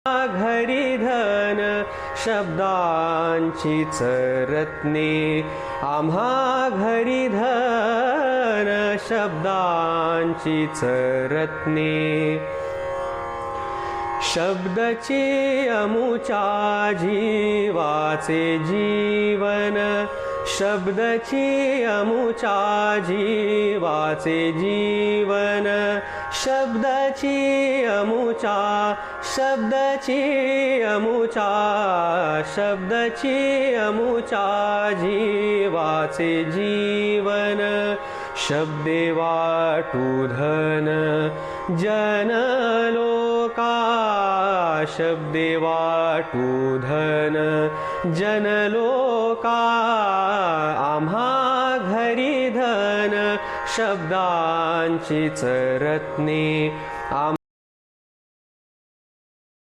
घरी धन शब्दांचीच रत्ने, आम्हा घरी धन शब्दांचीच रत्ने. शब्दची अमुच्या जीवाचे जीवन, शब्दची अमुच्या जीवाचे जीवन, शब्दची अमुच्या, शब्दची अमुच्या, शब्दची अमुच्या जीवाचे जीवन. शब्दे वाटू धन जन लोका, शब्दे वाटू धन जन लोका, आम्हा घरी धन शब्दांचीच रत्ने.